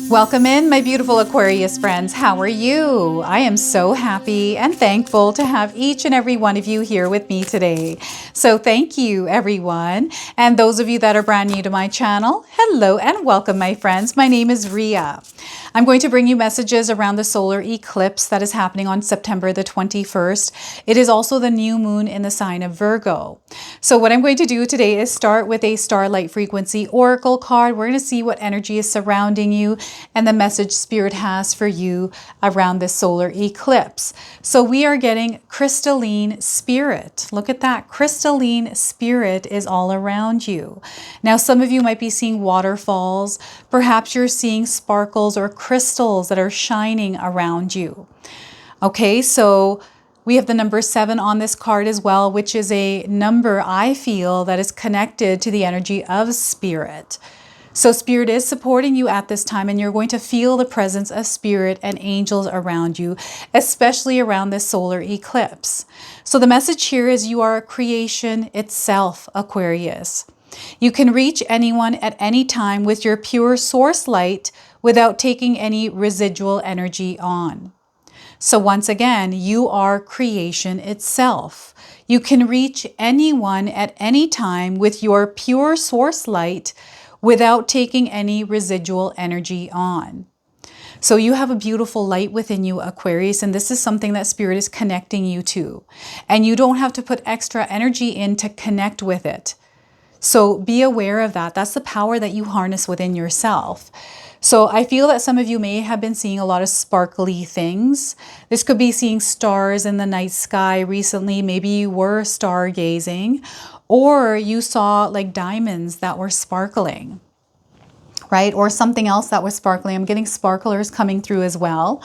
Welcome in, my beautiful Aquarius friends. How are you? I am so happy and thankful to have each and every one of you here with me today. So thank you, everyone. And those of you that are brand new to my channel, hello and welcome, my friends. My name is Ria. I'm going to bring you messages around the solar eclipse that is happening on September the 21st. It is also the new moon in the sign of Virgo. So what I'm going to do today is start with a starlight frequency oracle card. We're going to see what energy is surrounding you and the message Spirit has for you around this solar eclipse. So we are getting crystalline spirit. Look at that. Crystalline spirit is all around you. Now, some of you might be seeing waterfalls. Perhaps you're seeing sparkles or crystals that are shining around you. Okay, so we have the number 7 on this card as well, which is a number I feel that is connected to the energy of Spirit. So Spirit is supporting you at this time, and you're going to feel the presence of Spirit and angels around you, especially around this solar eclipse. So the message here is you are a creation itself, Aquarius. You can reach anyone at any time with your pure source light without taking any residual energy on. So once again, you are creation itself. You can reach anyone at any time with your pure source light without taking any residual energy on. So you have a beautiful light within you, Aquarius, and this is something that Spirit is connecting you to. And you don't have to put extra energy in to connect with it. So be aware of that. That's the power that you harness within yourself. So I feel that some of you may have been seeing a lot of sparkly things. This could be seeing stars in the night sky recently. Maybe you were stargazing, or you saw like diamonds that were sparkling, right? Or something else that was sparkling. I'm getting sparklers coming through as well.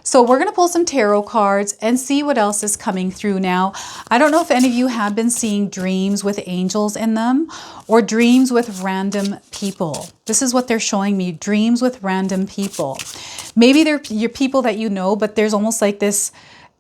So we're going to pull some tarot cards and see what else is coming through now. I don't know if any of you have been seeing dreams with angels in them or dreams with random people. This is what they're showing me, dreams with random people. Maybe they're your people that you know, but there's almost like this,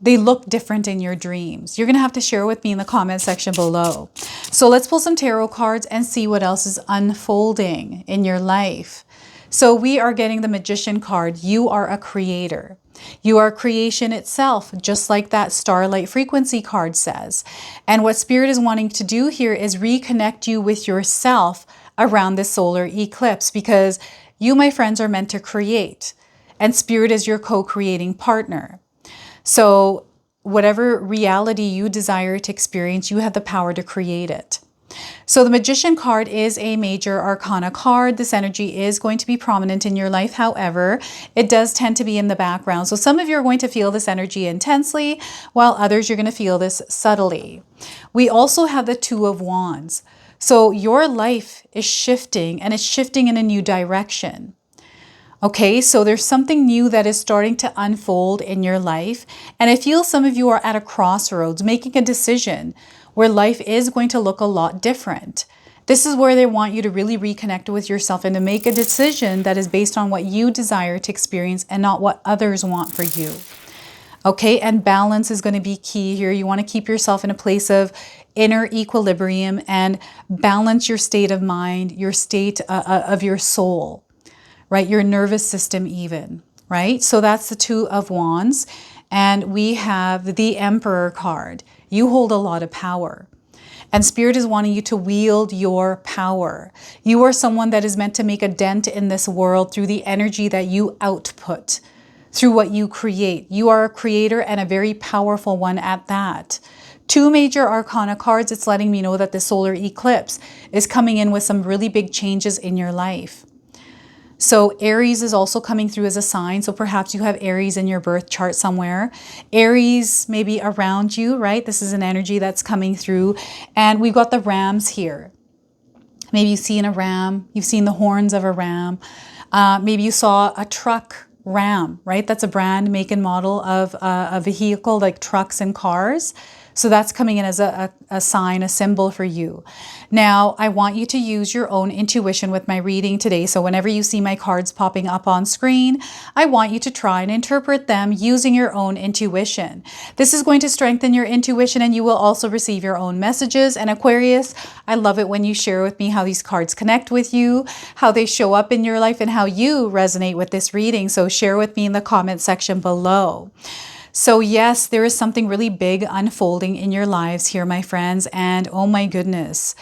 they look different in your dreams. You're going to have to share with me in the comment section below. So let's pull some tarot cards and see what else is unfolding in your life. So we are getting the Magician card. You are a creator. You are creation itself, just like that starlight frequency card says. And what Spirit is wanting to do here is reconnect you with yourself around this solar eclipse, because you, my friends, are meant to create, and Spirit is your co-creating partner. So whatever reality you desire to experience, you have the power to create it. So the Magician card is a major arcana card. This energy is going to be prominent in your life. However, it does tend to be in the background. So some of you are going to feel this energy intensely, while others you're going to feel this subtly. We also have the Two of Wands. So your life is shifting, and it's shifting in a new direction. Okay, so there's something new that is starting to unfold in your life. And I feel some of you are at a crossroads, making a decision where life is going to look a lot different. This is where they want you to really reconnect with yourself and to make a decision that is based on what you desire to experience and not what others want for you. Okay, and balance is going to be key here. You want to keep yourself in a place of inner equilibrium and balance your state of mind, your state of your soul, right? Your nervous system even, right? So that's the Two of Wands. And we have the Emperor card. You hold a lot of power. And Spirit is wanting you to wield your power. You are someone that is meant to make a dent in this world through the energy that you output, through what you create. You are a creator, and a very powerful one at that. Two major arcana cards, it's letting me know that the solar eclipse is coming in with some really big changes in your life. So Aries is also coming through as a sign. So perhaps you have Aries in your birth chart somewhere. Aries may be around you, right? This is an energy that's coming through. And we've got the rams here. Maybe you've seen a ram. You've seen the horns of a ram. Maybe you saw a truck ram, right? That's a brand, make, and model of a vehicle like trucks and cars. So that's coming in as a sign, a symbol for you. Now, I want you to use your own intuition with my reading today. So whenever you see my cards popping up on screen, I want you to try and interpret them using your own intuition. This is going to strengthen your intuition, and you will also receive your own messages. And Aquarius, I love it when you share with me how these cards connect with you, how they show up in your life, and how you resonate with this reading. So share with me in the comment section below. So yes, there is something really big unfolding in your lives here, my friends. And oh my goodness,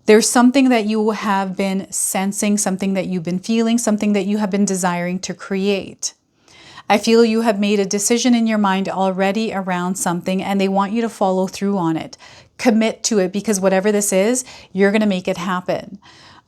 there's something that you have been sensing, something that you've been feeling, something that you have been desiring to create. I feel you have made a decision in your mind already around something, and they want you to follow through on it. Commit to it, because whatever this is, you're going to make it happen.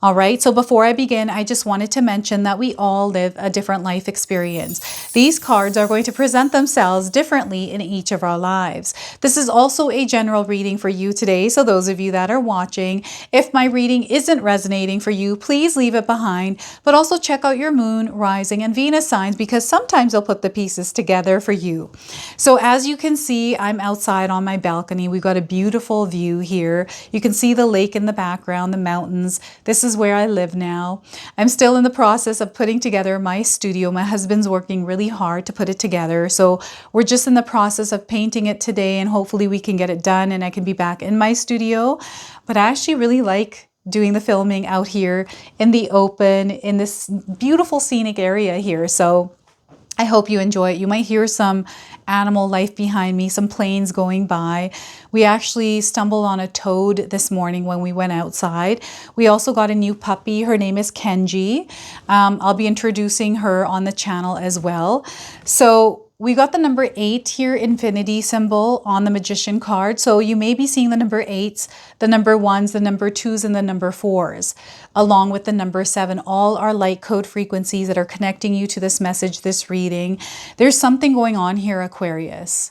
All right, so before I begin, I just wanted to mention that we all live a different life experience. These cards are going to present themselves differently in each of our lives. This is also a general reading for you today, so those of you that are watching, if my reading isn't resonating for you, please leave it behind, but also check out your moon, rising, and Venus signs, because sometimes they'll put the pieces together for you. So as you can see, I'm outside on my balcony. We've got a beautiful view here. You can see the lake in the background, the mountains. This is where I live now. I'm still in the process of putting together my studio. My husband's working really hard to put it together. So we're just in the process of painting it today, and hopefully we can get it done and I can be back in my studio. But I actually really like doing the filming out here in the open, in this beautiful scenic area here. So I hope you enjoy it. You might hear some animal life behind me, some planes going by. We actually stumbled on a toad this morning when we went outside. We also got a new puppy. Her name is Kenji. I'll be introducing her on the channel as well. So we got the number 8 here, infinity symbol on the magician card. So you may be seeing the number 8s, the number 1s, the number 2s, and the number 4s, along with the number 7. All are light code frequencies that are connecting you to this message, this reading. There's something going on here, Aquarius.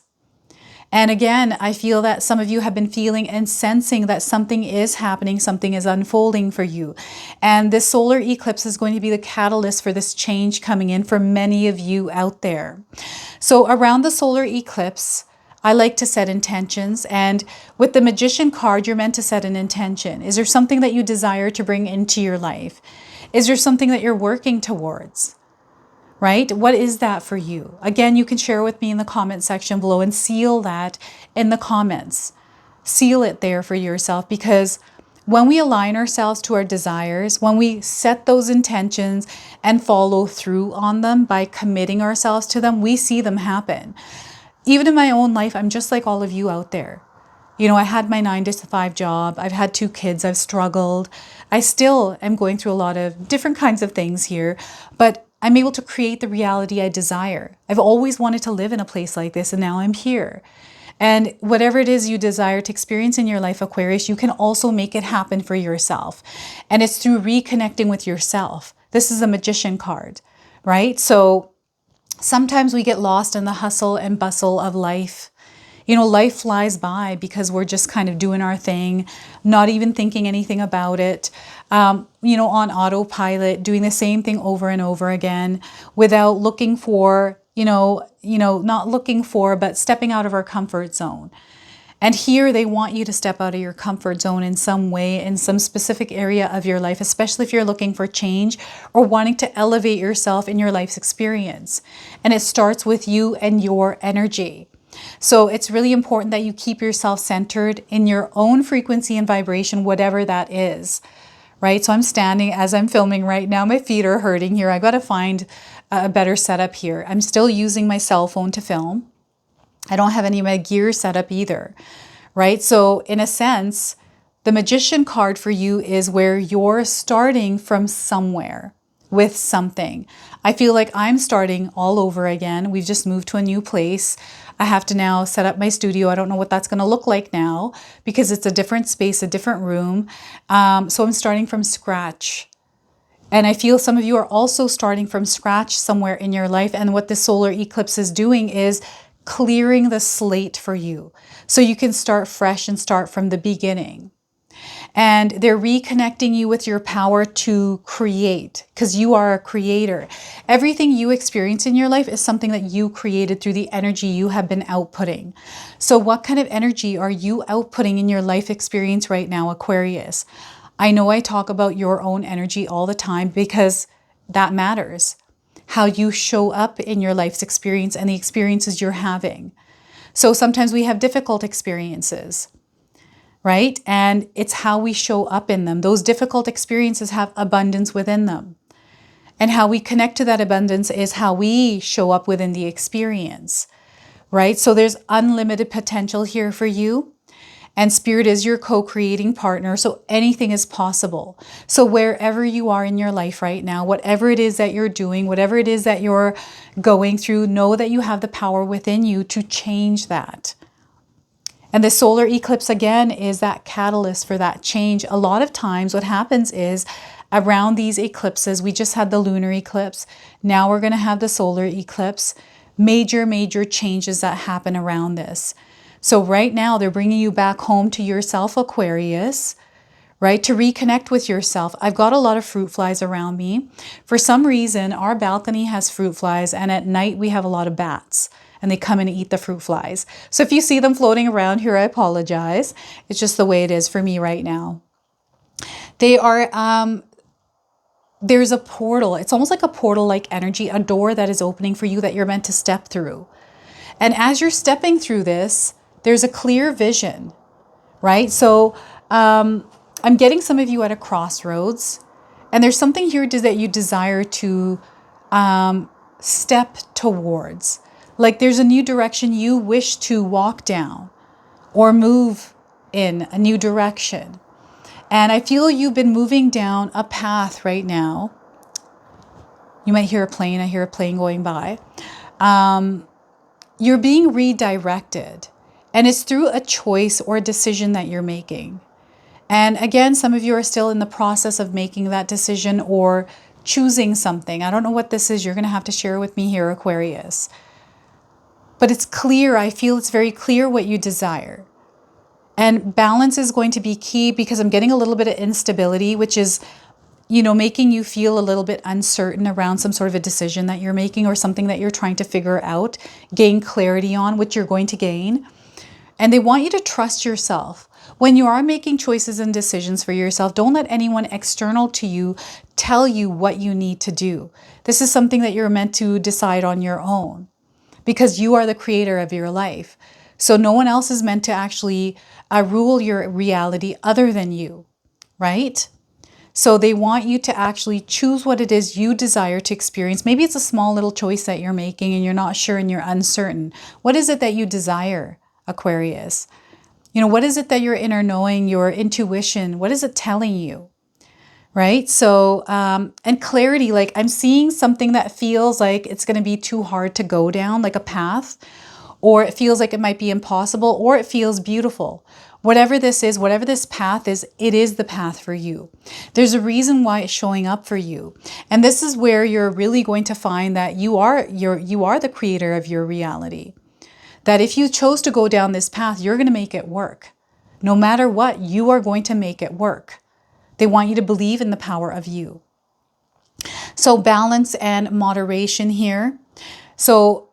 And again, I feel that some of you have been feeling and sensing that something is happening, something is unfolding for you. And this solar eclipse is going to be the catalyst for this change coming in for many of you out there. So around the solar eclipse, I like to set intentions. And with the magician card, you're meant to set an intention. Is there something that you desire to bring into your life? Is there something that you're working towards? Right? What is that for you? Again, you can share with me in the comment section below and seal that in the comments. Seal it there for yourself, because when we align ourselves to our desires, when we set those intentions and follow through on them by committing ourselves to them, we see them happen. Even in my own life, I'm just like all of you out there. You know, I had my 9-to-5 job. I've had 2 kids. I've struggled. I still am going through a lot of different kinds of things here, but I'm able to create the reality I desire. I've always wanted to live in a place like this, and now I'm here. And whatever it is you desire to experience in your life, Aquarius, you can also make it happen for yourself. And it's through reconnecting with yourself. This is a magician card, right? So sometimes we get lost in the hustle and bustle of life. You know, life flies by because we're just kind of doing our thing, not even thinking anything about it, you know, on autopilot, doing the same thing over and over again without looking for, not looking for, but stepping out of our comfort zone. And here they want you to step out of your comfort zone in some way, in some specific area of your life, especially if you're looking for change or wanting to elevate yourself in your life's experience. And it starts with you and your energy. So it's really important that you keep yourself centered in your own frequency and vibration, whatever that is, right? So I'm standing as I'm filming right now. My feet are hurting here. I got to find a better setup here. I'm still using my cell phone to film. I don't have any of my gear set up either, right? So in a sense, the magician card for you is where you're starting from somewhere with something. I feel like I'm starting all over again. We've just moved to a new place. I have to now set up my studio. I don't know what that's going to look like now because it's a different space, a different room. So I'm starting from scratch. And I feel some of you are also starting from scratch somewhere in your life. And what this solar eclipse is doing is clearing the slate for you so you can start fresh and start from the beginning. And they're reconnecting you with your power to create, because you are a creator. Everything you experience in your life is something that you created through the energy you have been outputting. So what kind of energy are you outputting in your life experience right now, Aquarius? I know I talk about your own energy all the time because that matters. How you show up in your life's experience and the experiences you're having. So sometimes we have difficult experiences, right? And it's how we show up in them. Those difficult experiences have abundance within them. And how we connect to that abundance is how we show up within the experience, right? So there's unlimited potential here for you. And Spirit is your co-creating partner, so anything is possible. So wherever you are in your life right now, whatever it is that you're doing, whatever it is that you're going through, know that you have the power within you to change that. And the solar eclipse, again, is that catalyst for that change. A lot of times what happens is around these eclipses, we just had the lunar eclipse. Now we're going to have the solar eclipse. Major changes that happen around this. So right now they're bringing you back home to yourself, Aquarius, right? To reconnect with yourself. I've got a lot of fruit flies around me. For some reason, our balcony has fruit flies, and at night we have a lot of bats, and they come and eat the fruit flies. So if you see them floating around here, I apologize. It's just the way it is for me right now. They are, there's a portal. It's almost like a portal-like energy, a door that is opening for you that you're meant to step through. And as you're stepping through this, there's a clear vision, right? So I'm getting some of you at a crossroads, and there's something here that you desire to step towards. Like there's a new direction you wish to walk down or move in a new direction. And I feel you've been moving down a path right now. You might hear a plane. I hear a plane going by. You're being redirected, and it's through a choice or a decision that you're making. And again, some of you are still in the process of making that decision or choosing something. I don't know what this is. You're going to have to share with me here, Aquarius. But it's clear. I feel it's very clear what you desire. And balance is going to be key, because I'm getting a little bit of instability, which is, you know, making you feel a little bit uncertain around some sort of a decision that you're making or something that you're trying to figure out, gain clarity on, which you're going to gain. And they want you to trust yourself. When you are making choices and decisions for yourself, don't let anyone external to you tell you what you need to do. This is something that you're meant to decide on your own, because you are the creator of your life. So no one else is meant to actually rule your reality other than you, right? So they want you to actually choose what it is you desire to experience. Maybe it's a small little choice that you're making and you're not sure and you're uncertain. What is it that you desire, Aquarius? You know, what is it that your inner knowing, your intuition, what is it telling you? Right? So, and clarity, like I'm seeing something that feels like it's going to be too hard to go down, like a path, or it feels like it might be impossible, or it feels beautiful. Whatever this is, whatever this path is, it is the path for you. There's a reason why it's showing up for you. And this is where you're really going to find that you are the creator of your reality. That if you chose to go down this path, you're going to make it work. No matter what, you are going to make it work. They want you to believe in the power of you. So balance and moderation here. So,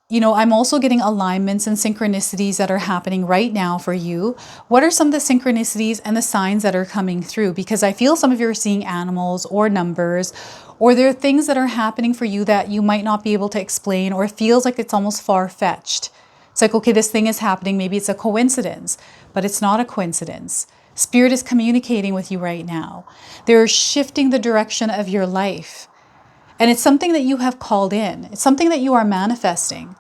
you know, I'm also getting alignments and synchronicities that are happening right now for you. What are some of the synchronicities and the signs that are coming through? Because I feel some of you are seeing animals or numbers, or there are things that are happening for you that you might not be able to explain, or it feels like it's almost far-fetched. It's like, okay, this thing is happening. Maybe it's a coincidence, but it's not a coincidence. Spirit is communicating with you right now. They're shifting the direction of your life. And it's something that you have called in. It's something that you are manifesting.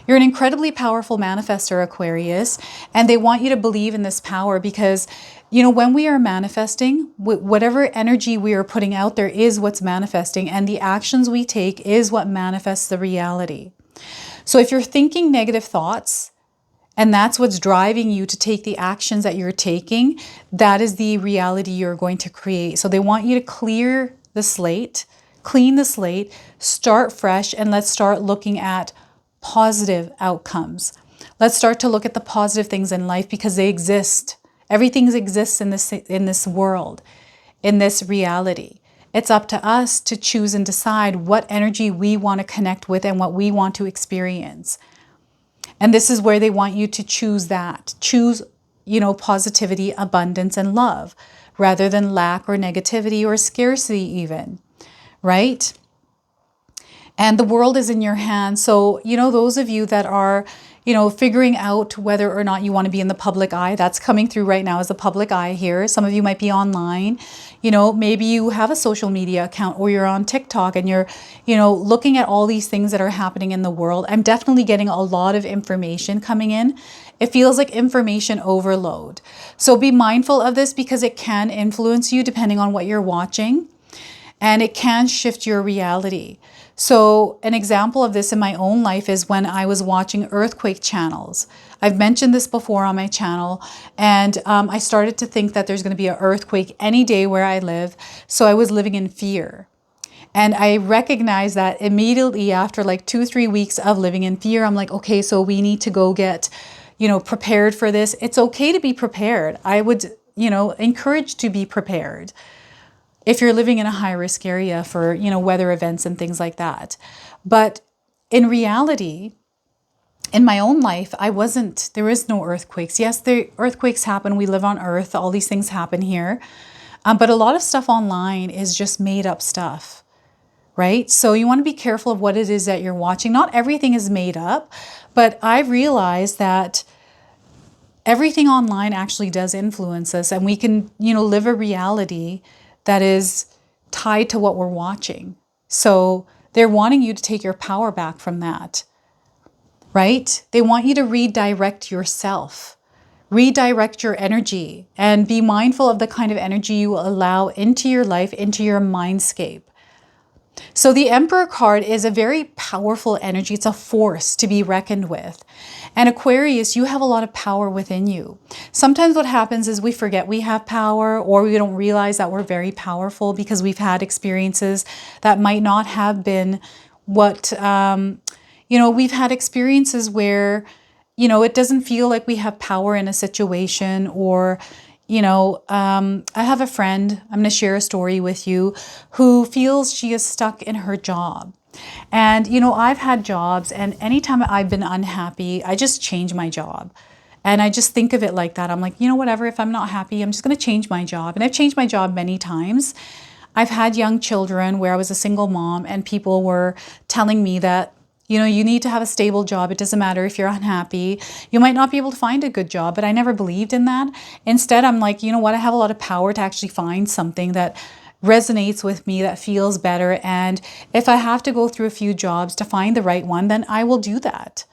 You're an incredibly powerful manifester, Aquarius, and they want you to believe in this power because, you know, when we are manifesting, whatever energy we are putting out there is what's manifesting, and the actions we take is what manifests the reality. So if you're thinking negative thoughts, and that's what's driving you to take the actions that you're taking, that is the reality you're going to create. So they want you to clear the slate, clean the slate, start fresh, and let's start looking at positive outcomes. Let's start to look at the positive things in life because they exist Everything exists in this world, in this reality. It's up to us to choose and decide what energy we want to connect with and what we want to experience. And this is where they want you to choose that. Choose, positivity, abundance, and love, rather than lack or negativity or scarcity even, right? And the world is in your hands. So, those of you that are, figuring out whether or not you want to be in the public eye, that's coming through right now as the public eye here. Some of you might be online, maybe you have a social media account or you're on TikTok and you're, looking at all these things that are happening in the world. I'm definitely getting a lot of information coming in. It feels like information overload. So be mindful of this because it can influence you depending on what you're watching, and it can shift your reality. So an example of this in my own life is when I was watching earthquake channels. I've mentioned this before on my channel, and I started to think that there's going to be an earthquake any day where I live. So I was living in fear. And I recognized that immediately after like 2-3 weeks of living in fear. I'm like, okay, so we need to go get, prepared for this. It's okay to be prepared. I would, encourage to be prepared if you're living in a high risk area for, weather events and things like that. But in reality, in my own life, there is no earthquakes. Yes, the earthquakes happen. We live on Earth. All these things happen here. But a lot of stuff online is just made up stuff, right? So you want to be careful of what it is that you're watching. Not everything is made up, but I've realized that everything online actually does influence us, and we can, live a reality that is tied to what we're watching. So they're wanting you to take your power back from that, right? They want you to redirect yourself, redirect your energy, and be mindful of the kind of energy you allow into your life, into your mindscape. So the Emperor card is a very powerful energy. It's a force to be reckoned with. And Aquarius, you have a lot of power within you. Sometimes what happens is we forget we have power, or we don't realize that we're very powerful because we've had experiences that might not have been what, we've had experiences where, it doesn't feel like we have power in a situation, or I have a friend, I'm going to share a story with you, who feels she is stuck in her job. And, I've had jobs, and anytime I've been unhappy, I just change my job. And I just think of it like that. I'm like, whatever, if I'm not happy, I'm just going to change my job. And I've changed my job many times. I've had young children where I was a single mom, and people were telling me that, you need to have a stable job. It doesn't matter if you're unhappy. You might not be able to find a good job, but I never believed in that. Instead, I'm like, you know what? I have a lot of power to actually find something that resonates with me, that feels better. And if I have to go through a few jobs to find the right one, then I will do that.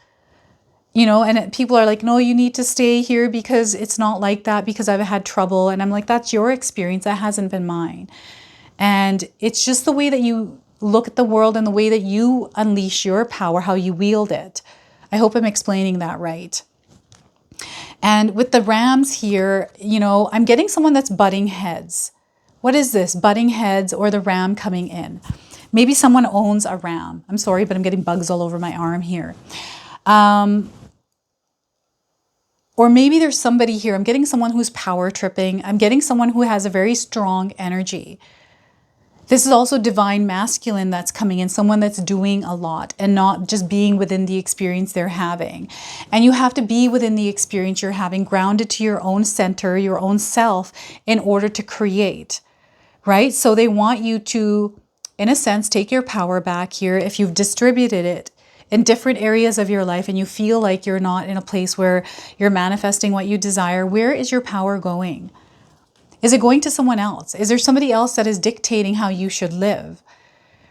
And people are like, no, you need to stay here because it's not like that, because I've had trouble. And I'm like, that's your experience. That hasn't been mine. And it's just the way that you look at the world and the way that you unleash your power, how you wield it. I hope I'm explaining that right. And with the rams here, I'm getting someone that's butting heads. What is this? Butting heads, or the ram coming in? Maybe someone owns a ram. I'm sorry, but I'm getting bugs all over my arm here. Or maybe there's somebody here. I'm getting someone who's power tripping. I'm getting someone who has a very strong energy. This is also divine masculine that's coming in, someone that's doing a lot and not just being within the experience they're having. And you have to be within the experience you're having, grounded to your own center, your own self, in order to create, right? So they want you to, in a sense, take your power back here. If you've distributed it in different areas of your life and you feel like you're not in a place where you're manifesting what you desire, where is your power going? Is it going to someone else? Is there somebody else that is dictating how you should live,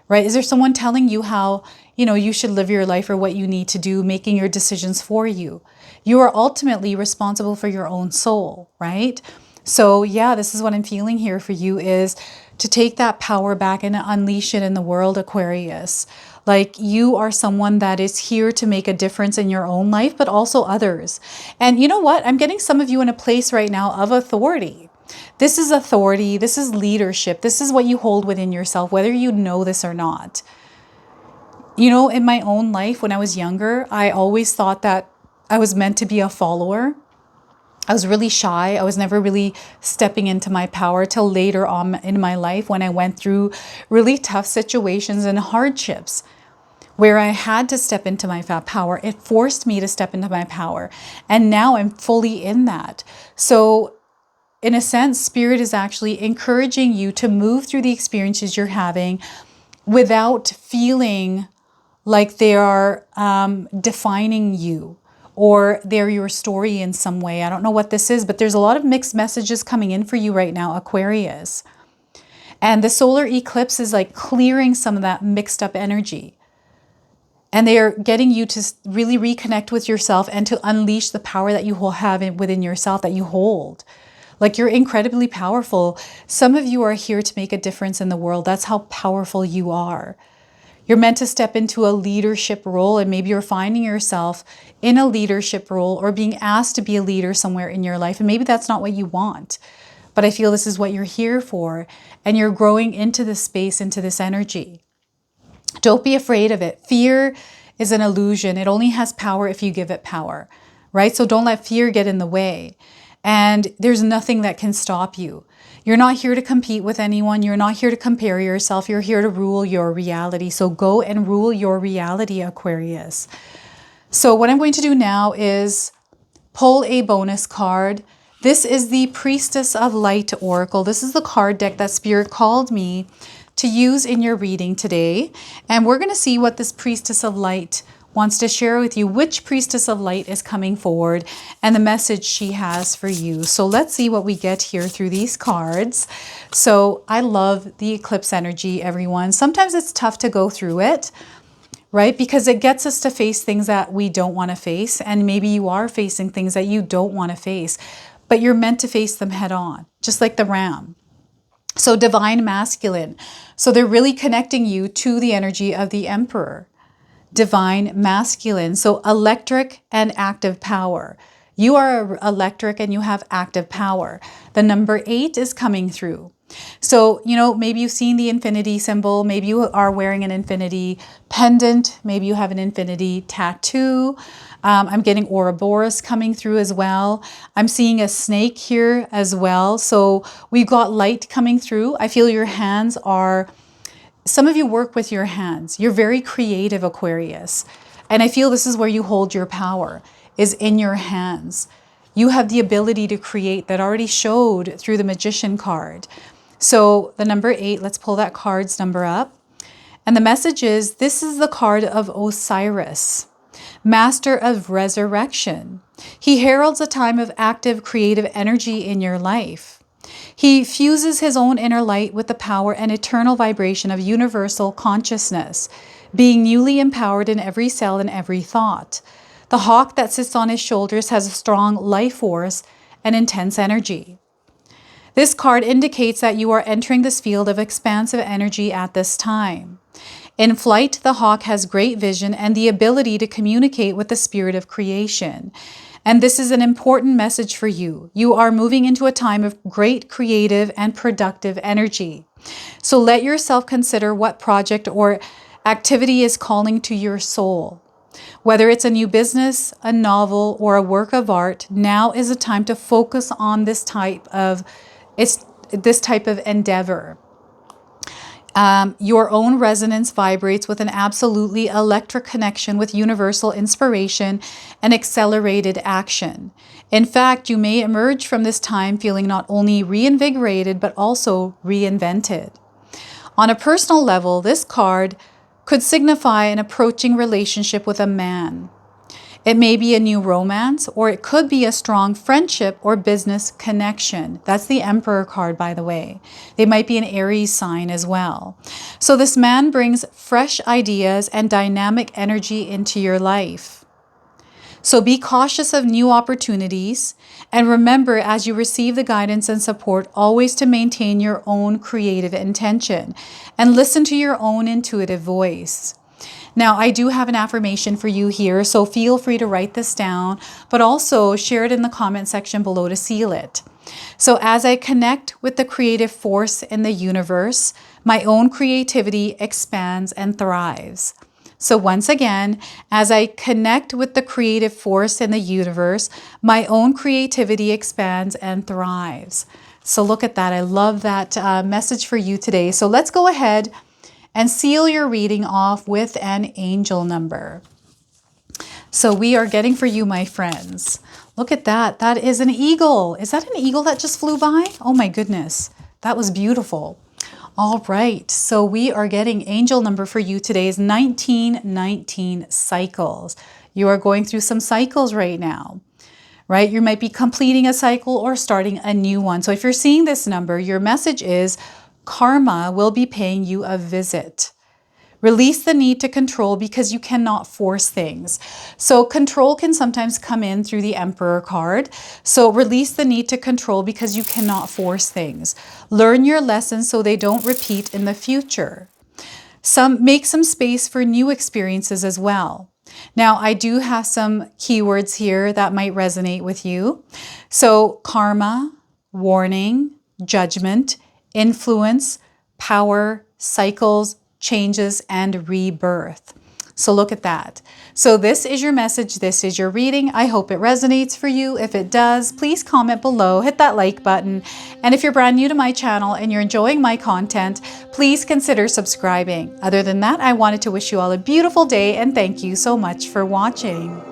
right? Is there someone telling you how, you should live your life or what you need to do, making your decisions for you? You are ultimately responsible for your own soul, right? So yeah, this is what I'm feeling here for you, is to take that power back and unleash it in the world, Aquarius. Like, you are someone that is here to make a difference in your own life, but also others. And you know what? I'm getting some of you in a place right now of authority. This is authority. This is leadership. This is what you hold within yourself, whether you know this or not. In my own life, when I was younger, I always thought that I was meant to be a follower. I was really shy. I was never really stepping into my power till later on in my life when I went through really tough situations and hardships where I had to step into my power. It forced me to step into my power. And now I'm fully in that. So in a sense, Spirit is actually encouraging you to move through the experiences you're having without feeling like they are defining you or they're your story in some way. I don't know what this is, but there's a lot of mixed messages coming in for you right now, Aquarius. And the solar eclipse is like clearing some of that mixed up energy. And they are getting you to really reconnect with yourself and to unleash the power that you have within yourself, that you hold. Like, you're incredibly powerful. Some of you are here to make a difference in the world. That's how powerful you are. You're meant to step into a leadership role, and maybe you're finding yourself in a leadership role or being asked to be a leader somewhere in your life. And maybe that's not what you want, but I feel this is what you're here for. And you're growing into this space, into this energy. Don't be afraid of it. Fear is an illusion. It only has power if you give it power, right? So don't let fear get in the way. And there's nothing that can stop you. You're not here to compete with anyone. You're not here to compare yourself. You're here to rule your reality. So go and rule your reality, Aquarius. So what I'm going to do now is pull a bonus card. This is the Priestess of Light Oracle. This is the card deck that Spirit called me to use in your reading today. And we're going to see what this Priestess of Light wants to share with you, which Priestess of Light is coming forward, and the message she has for you. So let's see what we get here through these cards. So I love the eclipse energy, everyone. Sometimes it's tough to go through it, right? Because it gets us to face things that we don't want to face. And maybe you are facing things that you don't want to face, but you're meant to face them head on, just like the ram. So divine masculine. So they're really connecting you to the energy of the Emperor. Divine masculine. So electric and active power. You are electric and you have active power. The number 8 is coming through. So, you know, maybe you've seen the infinity symbol. Maybe you are wearing an infinity pendant. Maybe you have an infinity tattoo. I'm getting Ouroboros coming through as well. I'm seeing a snake here as well. So we've got light coming through. I feel your hands are... Some of you work with your hands. You're very creative, Aquarius. And I feel this is where you hold your power, is in your hands. You have the ability to create that already showed through the Magician card. So the number 8, let's pull that card's number up. And the message is, this is the card of Osiris, Master of Resurrection. He heralds a time of active creative energy in your life. He fuses his own inner light with the power and eternal vibration of universal consciousness, being newly empowered in every cell and every thought. The hawk that sits on his shoulders has a strong life force and intense energy. This card indicates that you are entering this field of expansive energy at this time. In flight, the hawk has great vision and the ability to communicate with the spirit of creation. And this is an important message for you. You are moving into a time of great creative and productive energy. So let yourself consider what project or activity is calling to your soul. Whether it's a new business, a novel, or a work of art, now is a time to focus on this type of endeavor. Your own resonance vibrates with an absolutely electric connection with universal inspiration and accelerated action. In fact, you may emerge from this time feeling not only reinvigorated, but also reinvented. On a personal level, this card could signify an approaching relationship with a man. It may be a new romance, or it could be a strong friendship or business connection. That's the Emperor card, by the way. They might be an Aries sign as well. So this man brings fresh ideas and dynamic energy into your life. So be cautious of new opportunities, and remember, as you receive the guidance and support, always to maintain your own creative intention and listen to your own intuitive voice. Now, I do have an affirmation for you here, so feel free to write this down, but also share it in the comment section below to seal it. So as I connect with the creative force in the universe, my own creativity expands and thrives. So once again, as I connect with the creative force in the universe, my own creativity expands and thrives. So look at that. I love that message for you today. So let's go ahead and seal your reading off with an angel number. So we are getting for you, my friends. Look at that. That is an eagle. Is that an eagle that just flew by? Oh my goodness. That was beautiful. All right. So we are getting angel number for you today is 1919 cycles. You are going through some cycles right now, right? You might be completing a cycle or starting a new one. So if you're seeing this number, your message is karma will be paying you a visit. Release the need to control because you cannot force things. So control can sometimes come in through the Emperor card. So release the need to control because you cannot force things. Learn your lessons so they don't repeat in the future. Make some space for new experiences as well. Now, I do have some keywords here that might resonate with you. So karma, warning, judgment, influence, power, cycles, changes, and rebirth. So look at that. So this is your message. This is your reading. I hope it resonates for you. If it does, please comment below, hit that like button. And if you're brand new to my channel and you're enjoying my content, please consider subscribing. Other than that, I wanted to wish you all a beautiful day and thank you so much for watching.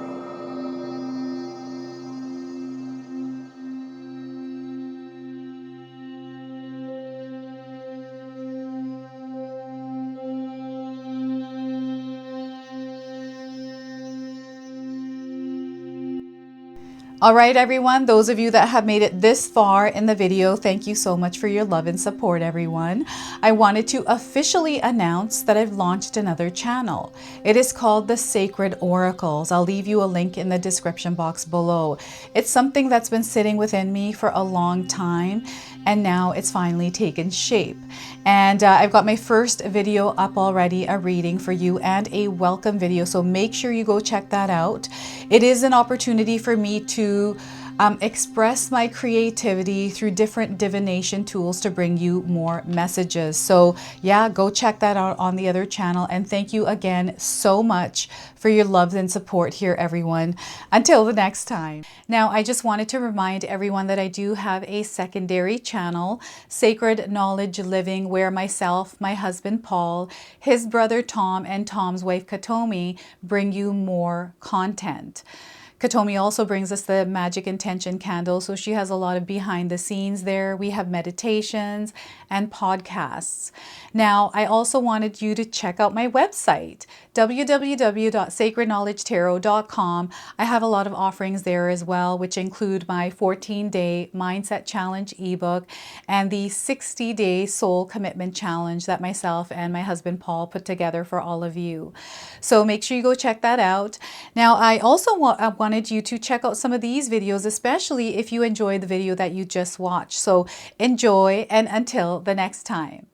All right, everyone, those of you that have made it this far in the video, thank you so much for your love and support, everyone. I wanted to officially announce that I've launched another channel. It is called The Sacred Oracles. I'll leave you a link in the description box below. It's something that's been sitting within me for a long time, and now it's finally taken shape. And I've got my first video up already, a reading for you and a welcome video. So make sure you go check that out. It is an opportunity for me to express my creativity through different divination tools to bring you more messages. So yeah, go check that out on the other channel. And thank you again so much for your love and support here, everyone. Until the next time. Now, I just wanted to remind everyone that I do have a secondary channel, Sacred Knowledge Living, where myself, my husband Paul, his brother Tom, and Tom's wife Katomi bring you more content. Katomi also brings us the Magic Intention candle, so she has a lot of behind the scenes there. We have meditations and podcasts. Now, I also wanted you to check out my website, www.sacredknowledgetarot.com. I have a lot of offerings there as well, which include my 14-day Mindset Challenge ebook and the 60-day Soul Commitment Challenge that myself and my husband Paul put together for all of you. So make sure you go check that out. Now, I also wanted you to check out some of these videos, especially if you enjoyed the video that you just watched. So enjoy, and until the next time.